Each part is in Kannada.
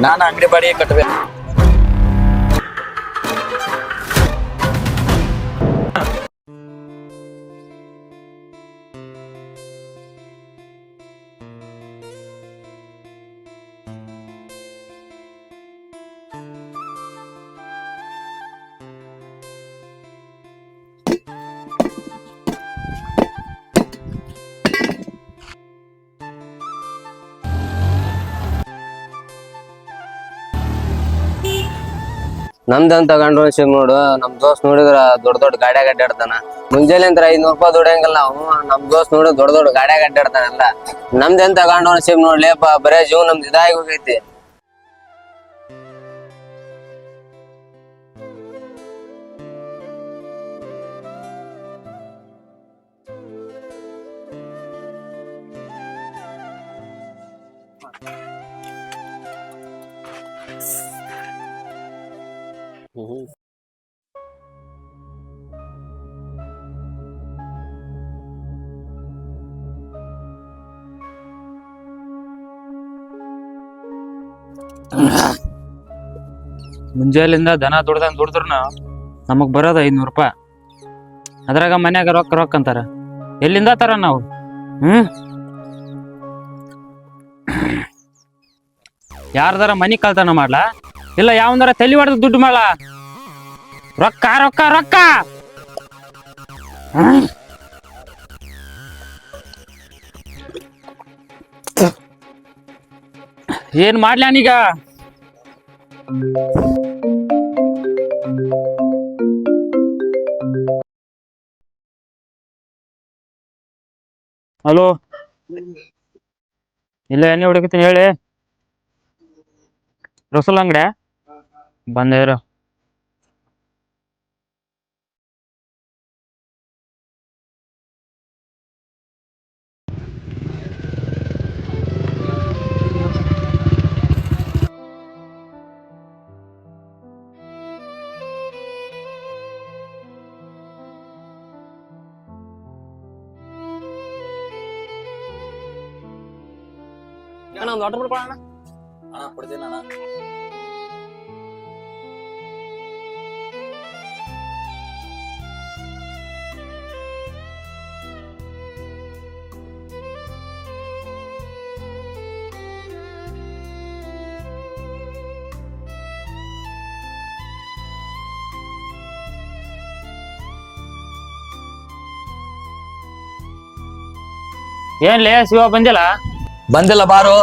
ನಾನು ಅಂಗಡಿ ಬಾಡಿಗೆ ಕಟ್ಟಬೇಕು. ನಮ್ದಂತ ತಗೊಂಡ್ರು ಶಿವ್ ನೋಡು. ನಮ್ ದೋಸ್ತ್ ನೋಡಿದ್ರ ದೊಡ್ಡ ಗಾಡ್ಯಾಗ ಅಡ್ಡಾಡ್ತಾನ. ಮುಂಜಾನೆ ಅಂತ 500 ರೂಪಾಯಿ ದುಡಿಯಂಗಿಲ್ಲ ನಾವು. ನಮ್ ದೋಸ್ತ್ ನೋಡಿ ದೊಡ್ಡ ಗಾಡ್ಯಾಗ ಅಡ್ಡಾಡ್ತಾನಲ್ಲ. ನಮ್ದೆಂತ ತಗೊಂಡ್ರು ಶಿವ್ ನೋಡ್ಲಿಪ್ಪ, ಬರೇ ಜೀವ ನಮ್ದು ಇದಾಗಿ ಹೋಗೈತಿ. ಮುಂಜಾಲಿಂದ ದನ ದುಡಿದ್ರು ನಮಗ್ ಬರೋದ 500 ರೂಪಾಯಿ. ಅದ್ರಾಗ ಮನ್ಯಾಗ ರೊಕ್ಕ ಅಂತಾರ. ಎಲ್ಲಿಂದ ತರ ನಾವು? ಯಾರ್ದಾರ ಮನಿ ಕಳ್ತನ ಮಾಡ್ಲಾ, ಇಲ್ಲ ಯಾವಂದಾರ ತಲಿ ಹೊಡೆದು ದುಡ್ಡು ಮಾಡ್ಲ? ರೊಕ್ಕ ರೊಕ್ಕ ರೊಕ್ಕ. ಏನ್ ಮಾಡ್ಲಿ ನಾನೀಗ? ಹಲೋ, ಇಲ್ಲ ಎಣ್ಣೆ ಹೊಡಕತ್ತೀನಿ ಹೇಳಿ. ರಸಲ್ ಅಂಗಡ್ಯಾ ಬಂದೇರ. ವಾಟರ್ ಬಿಡ್ಕೊಳ್ಳೋಣ. ಕೊಡ್ತೀನಿ ಅಣ್ಣ. ಏನ್ಲೇ ಶಿವ ಬಂದಿಲ್ಲ? ಬಂದಿಲ್ಲ ಬಾರು.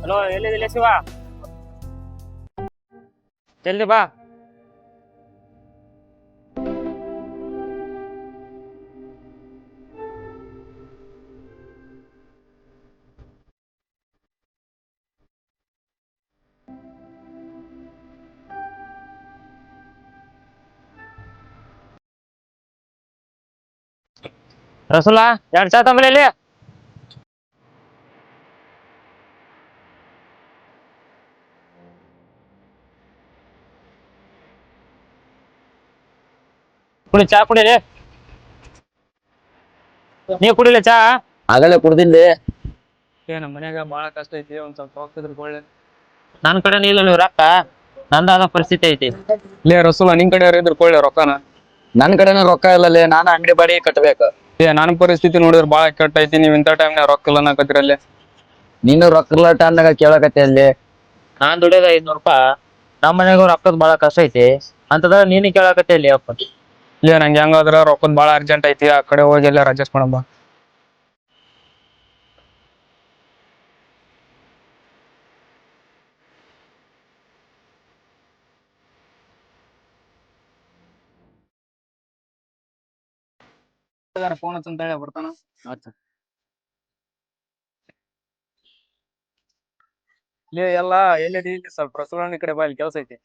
ಹಲೋ, ಎಲ್ಲಿದಿಲ್ಲ ಶಿವ? ಜಲ್ದಿ ಬಾ. ರಸುಲಾ, 2 ಚಾ ತಂಬಲಿ ಇಲ್ಲಿ. ಕುಡಿ, ಚಾ ಕುಡಿಲಿ. ನೀ ಕುಡಿಲಿ ಚಾ? ಆಗಲೇ ಕುಡ್ದಿಲ್ಲಿ. ನಮ್ಮ ಮನ್ಯಾಗ ಬಾಳ ಕಷ್ಟ ಐತಿ, ಒಂದ್ ಸ್ವಲ್ಪ ಹೋಗ್ತಿದ್ರು ಒಳ್ಳೆ. ನನ್ ಕಡೆ ಇಲ್ಲ ನೀವು ರೊಕ್ಕ, ನಂದಾದ ಪರಿಸ್ಥಿತಿ ಐತಿ. ಲೇ ರಸೂಲ, ನಿನ್ ಕಡೆ ಇದ್ರ ಕೊಳ್ಳೆ ರೊಕ್ಕನ. ನನ್ ಕಡೆನ ರೊಕ್ಕ ಇಲ್ಲಲೇ, ನಾನು ಅಂಗಡಿ ಬಾಡಿಗೆ ಕಟ್ಟಬೇಕು. ನನ್ನ ಪರಿಸ್ಥಿತಿ ನೋಡಿದ್ರೆ ಬಾಳ ಕೆಟ್ಟ ಐತಿ. ನೀವ್ ಇಂಥ ಟೈಮ್ನಾಗ ರೊಕ್ಕ ಇಲ್ಲ ಅನ್ನಕತ್ತೀರಲ್ಲಿ. ನೀನು ರೊಕ್ಕ ಇಲ್ಲ ಟೈಮ್ನಾಗ ಕೇಳಕತ್ತೆ ಅಲ್ಲಿ. ನಾನ್ ದುಡಿಯೋದ 500 ರೂಪಾಯಿ. ನಮ್ಮ ಮನ್ಯಾಗ ರೊಕ್ಕದ ಬಾಳ ಕಷ್ಟ ಐತಿ ಅಂತದ ನೀನು ಕೇಳಕತ್ತೆ ಅಲ್ಲಿ ಅಪ್ಪ. ಲೇ ನಂಗೆ ಹೆಂಗಾದ್ರ ರೊಕ್ಕದ ಬಾಳ ಅರ್ಜೆಂಟ್ ಐತಿ, ಆ ಕಡೆ ಹೋಗಿ ಎಲ್ಲ ಅಡ್ಜಸ್ಟ್ ಮಾಡಮ್ಮ. ಫೋನ್ ಅಂತ ಹೇಳಿ ಬರ್ತಾನ. ಲೇ ಎಲ್ಲ ಎಲ್ಲಿ ಸ್ವಲ್ಪ ರಸೂಲನ ಕಡೆ ಬಾ, ಇಲ್ಲಿ ಕೆಲಸ ಐತಿ.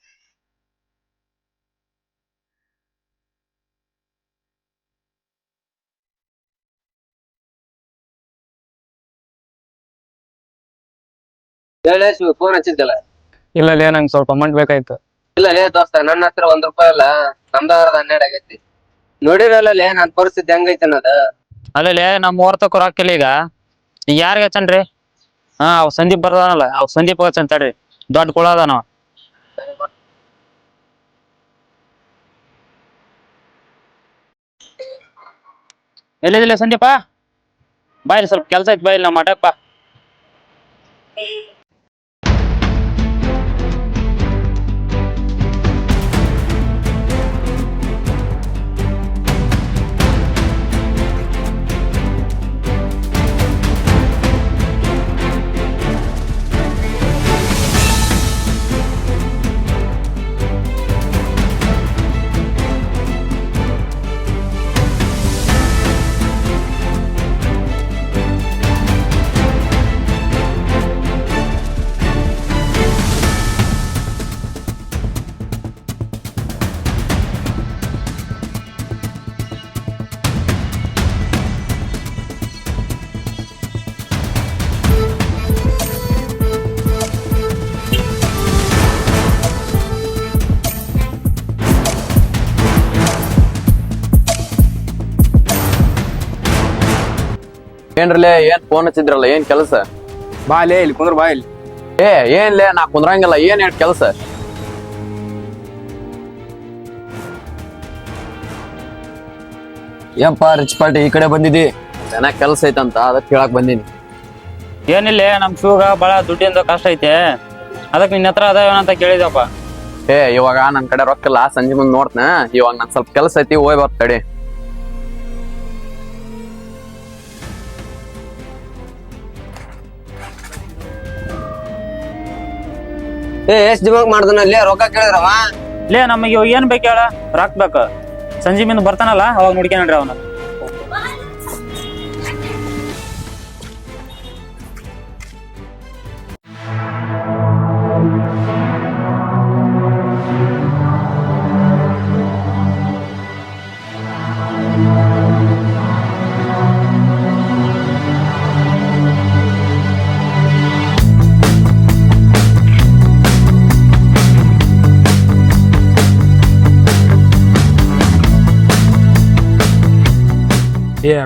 ಹೇಳೇ ಫೋನ್ ಹಚ್ಚಿದ್ದಲ್ಲ. ಇಲ್ಲ ಲೇ, ನಂಗೆ ಸ್ವಲ್ಪ ಅಮೌಂಟ್ ಬೇಕಾಯ್ತು. ಇಲ್ಲ ಲೇ ದೋಸ್ತ, ನನ್ನ ಹತ್ರ 1 ರೂಪಾಯಿ ಇಲ್ಲ. ನಮ್ದ 12 ಆಗೈತಿ. ನೋಡಿರಲ್ಲೇ ನನ್ ಪರಿಸ್ಥಿತಿ ಹೆಂಗೈತಿ ಅನ್ನೋದ. ಅಲ್ಲೇ ನಮ್ಮ ಹೊರ್ತಕ್ಕ ರೊಕ್ಕಿಲ್ಲ ಈಗ ಯಾರಿಗೆ ಹಚ್ಚನ್ರಿ? ಅವ್ ಸಂದೀಪ್ ಬರ್ದಾನಲ್ಲ, ಅವ್ ಸಂದೀಪ್ ಹಚ್ಚನ್ ತಡ್ರಿ, ದೊಡ್ಡ ಕುಳ ಅದಾನ. ಎಲ್ಲಿದಿಲ್ಲ ಸಂದೀಪ? ಬಾಯ್ಲಿ ಸ್ವಲ್ಪ ಕೆಲ್ಸ ಐತಿ, ಬಾಯ್ಲಿ ನಮ್ಮ ಮಠಕ್ ಬಾ. ಏನ್ರಲೇ ಏನ್ ಫೋನ್ ಹಚ್ಚಿದ್ರಲ್ಲ, ಏನ್ ಕೆಲಸ? ಬಾ ಲೇ ಇಲ್ಲಿ ಕುಂದ್ರ ಬಾ ಇಲ್ಲಿ. ಏನ್ಲೇ ನಾ ಕುಂದ್ರಂಗಿಲ್ಲ, ಏನ್ ಕೆಲಸ? ಏನ್ಪಾ ರಿಚ್ ಪಾರ್ಟಿ ಈ ಕಡೆ ಬಂದಿದಿ? ಜನ ಕೆಲಸ ಐತಂತ ಅದಕ್ಕೆ ಕೇಳಕ್ ಬಂದಿನಿ. ಏನಿಲ್ಲ, ನಮ್ ಶಿವಗ ಬಾಳ ದುಡ್ಡಿಂದ ಕಷ್ಟ ಐತೆ, ಅದಕ್ಕೆ ನಿನ್ನ ಹತ್ರ ಅದಾವೇನಂತ ಕೇಳಿದಪ್ಪ. ಇವಾಗ ನನ್ ಕಡೆ ರೊಕ್ಕಿಲ್ಲ, ಸಂಜೆ ಮುಂದ್ ನೋಡ್ತನ. ಇವಾಗ ನನ್ ಸ್ವಲ್ಪ ಕೆಲಸ ಐತಿ, ಹೋಯ್ ಬರ್ತಡಿ. ಎಷ್ಟ್ ದಿಮಾಗ್ ಮಾಡ್ದನಲ್ಲಿ ರೊಕ್ಕ ಕೇಳಿದ್ರವ? ಲೇ ನಮಗೆ ಇವಾಗ ಏನ್ ಬೇಕು ಹೇಳ? ರೊಕ್ಕ ಬೇಕು. ಸಂಜೆ ಮುಂದೆ ಬರ್ತಾನಲ್ಲ ಅವಾಗ ನೋಡ್ಕೊಂಡ್ರಿ ಅವನ.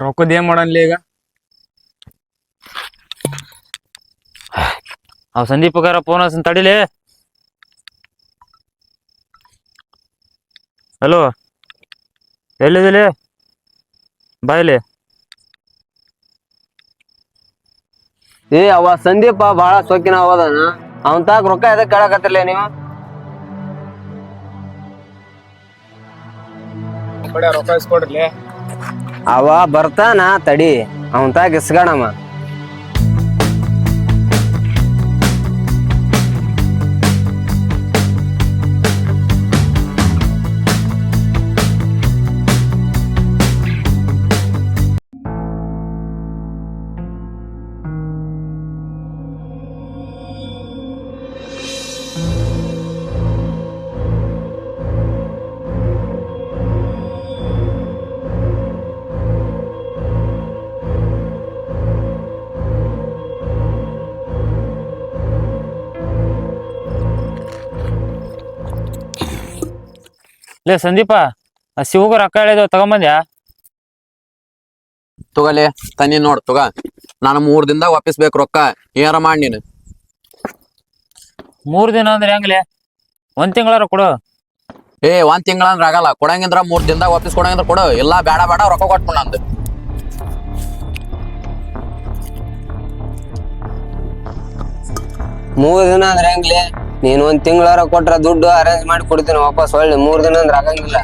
ರೊಕ್ಕದ ಏನ್ ಮಾಡನ್ಲಿ ಈಗ? ಅವ್ ಸಂದೀಪಗಾರ ಫೋನ್ ಹಚ್ಚನ್ ತಡಿಲಿ. ಹಲೋ, ಎಲ್ಲಿದಿಲಿ? ಬಾಯ್ಲಿ. ಅವ ಸಂದೀಪ ಬಾಳ ಸೊಕ್ಕಿನ ಅವದಾನ, ಅವನ್ ತಾಕ ರೊಕ್ಕ ಎದಕ್ ಕೇಳಕತ್ತಿರ್ಲಿ ನೀವು? ರೊಕ್ಕ ಇಸ್ಕೊಡ್ರಿ. ಅವ ಬರ್ತಾನ ತಡಿ, ಅವನ್ ತಾಕ ಇಸ್ಗಣಮ್ಮ. ಲೇ ಸಂದೀಪ, ಆ ಶಿವಗ ರೊಕ್ಕ ಹೇಳಿದ್ವ ತಗೊಂಬಂದ್ಯಾ? ತಗೋಲೆ ತನಿ ನೋಡ್ ತಗ. ನಾನು 3 ದಿನದಾಗ ವಾಪಸ್ ಬೇಕು ರೊಕ್ಕ, ಏನಾರ ಮಾಡಿ ನೀನು. 3 ದಿನ ಅಂದ್ರೆ ಹೆಂಗ್ಲೆ? 1 ತಿಂಗಳಾರ ಕೊಡು. 1 ತಿಂಗಳ ಅಂದ್ರ ಆಗಲ್ಲ, ಕೊಡಂಗಿದ್ರ 3 ದಿನದಾಗ ವಾಪಸ್ ಕೊಡಂಗಿದ್ರ ಕೊಡು, ಇಲ್ಲ ಬೇಡ ಬೇಡ ರೊಕ್ಕ ಕೊಟ್ಬಿಡ ಅಂದ. 3 ದಿನ ಅಂದ್ರೆ ಹೆಂಗ್ಲಿ? ನೀನ್ 1 ತಿಂಗಳಾರ ಕೊಟ್ರ ದುಡ್ಡು ಅರೇಂಜ್ ಮಾಡಿ ಕೊಡ್ತೀನಿ ವಾಪಸ್. ಒಳ್ಳೆ 3 ದಿನ ಅಂದ್ರೆ ಆಗಂಗಿಲ್ಲ.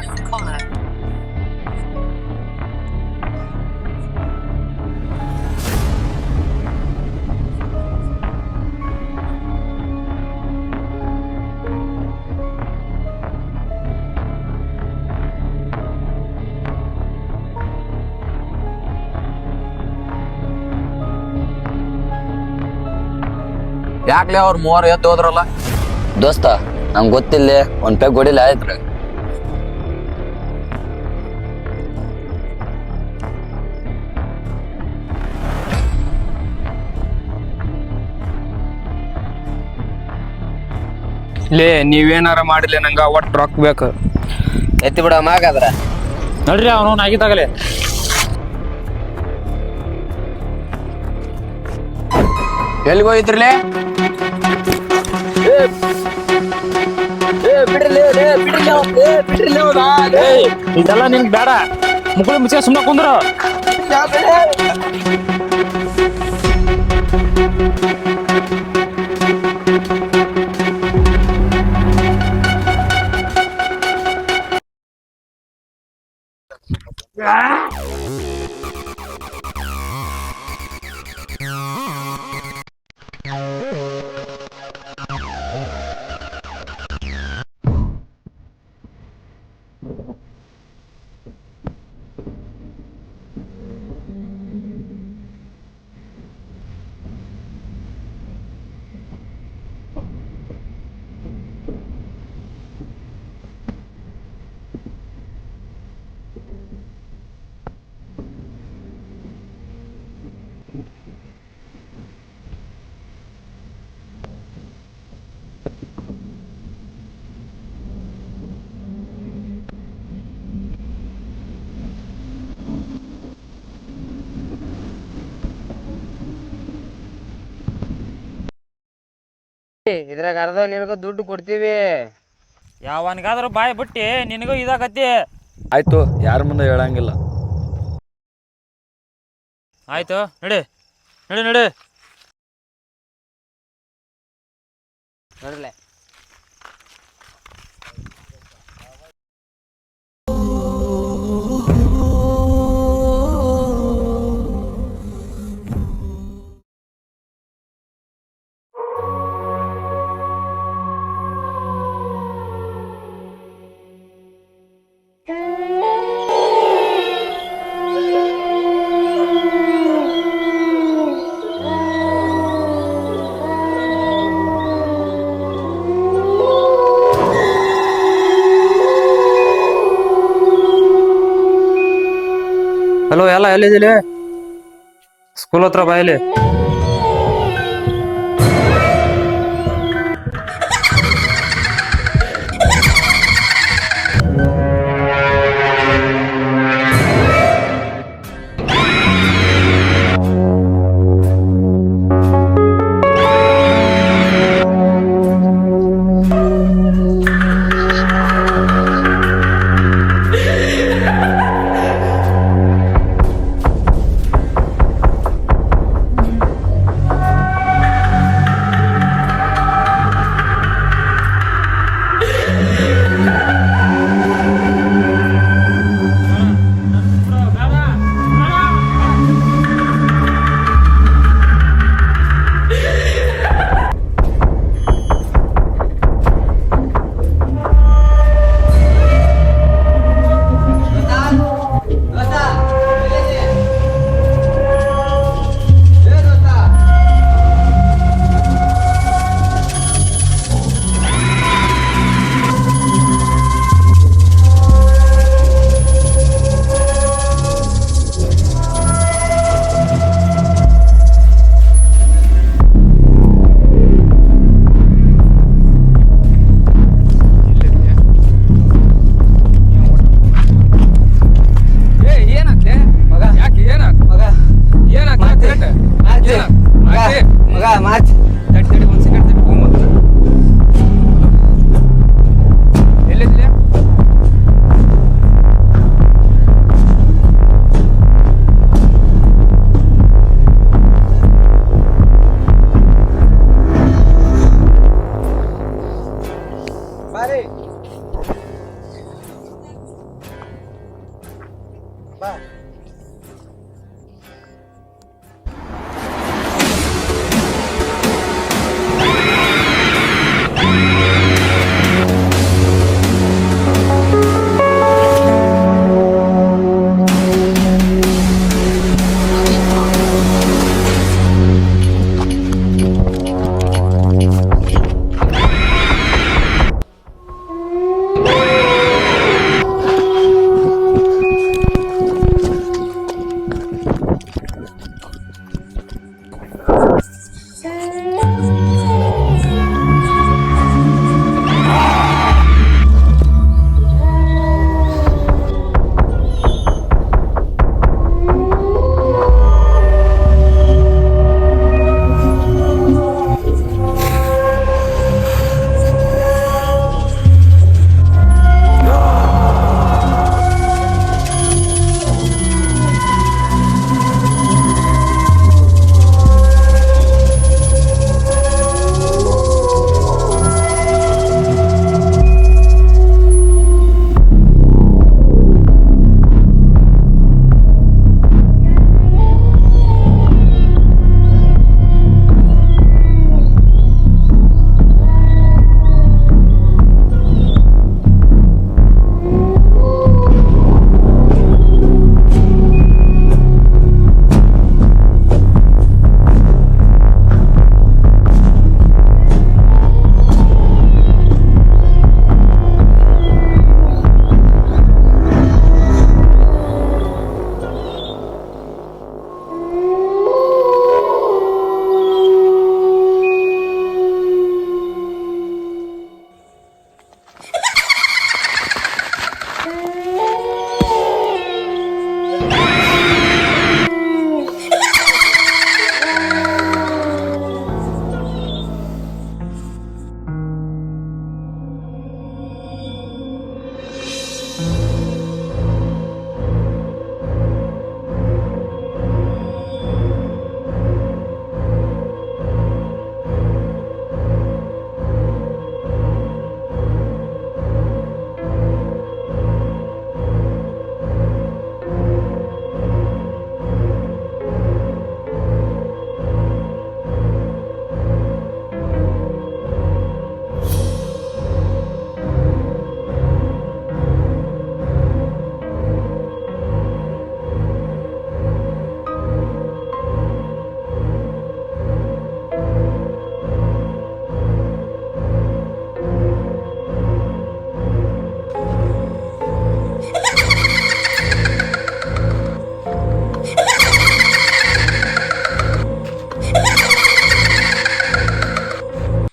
ಯಾಕ್ಲೆ ಅವ್ರ 3 ಎದ್ದು ಹೋದ್ರಲ್ಲ? ದೋಸ್ತ ನಂಗೆ ಗೊತ್ತಿಲ್ಲ, 1 ಪೆಗ್ ಹೊಡಿಲ್ಲ ಆಯ್ತ್ರಿ. ಲೇ ನೀವೇನಾರ ಮಾಡಿಲ್ಲ, ನಂಗ ಒಟ್ಟು ರೊಕ್ಕ ಬೇಕು. ಎತ್ತಿ ಬಿಡ ಮಾಗಾದ್ರ ನಡ್ರಿ ಅವನು ಆಗಿದ್ದಾಗಲೇ. ಎಲ್ಲಿಗೆ ಹೋಗಿದ್ರಲೇ? ಇದೆಲ್ಲ ನಿನ್ಗೆ ಬೇಡ, ಮುಗುಳು ಮುಚ್ಚ ಸುಮ್ಮನೆ ಕುಂದ್ರು. ಇದ್ರಾಗ ಅರ್ಧ ನಿನಗ ದುಡ್ಡು ಕೊಡ್ತೀವಿ. ಯಾವನ್ಗಾದ್ರೂ ಬಾಯ್ ಬಿಟ್ಟಿ ನಿನಗೂ ಇದಾಗತ್ತಿ. ಆಯ್ತು, ಯಾರ ಮುಂದೆ ಹೇಳಂಗಿಲ್ಲ. ಆಯ್ತು, ನಡಿ ನಡಿ ನಡಿ. ನೋಡ್ಲೆ ಹಲೋ, ಎಲ್ಲ ಎಲ್ಲಿದ್ದೀಲಿ? ಸ್ಕೂಲ್ ಹತ್ರ ಬಾಯಿಲಿ.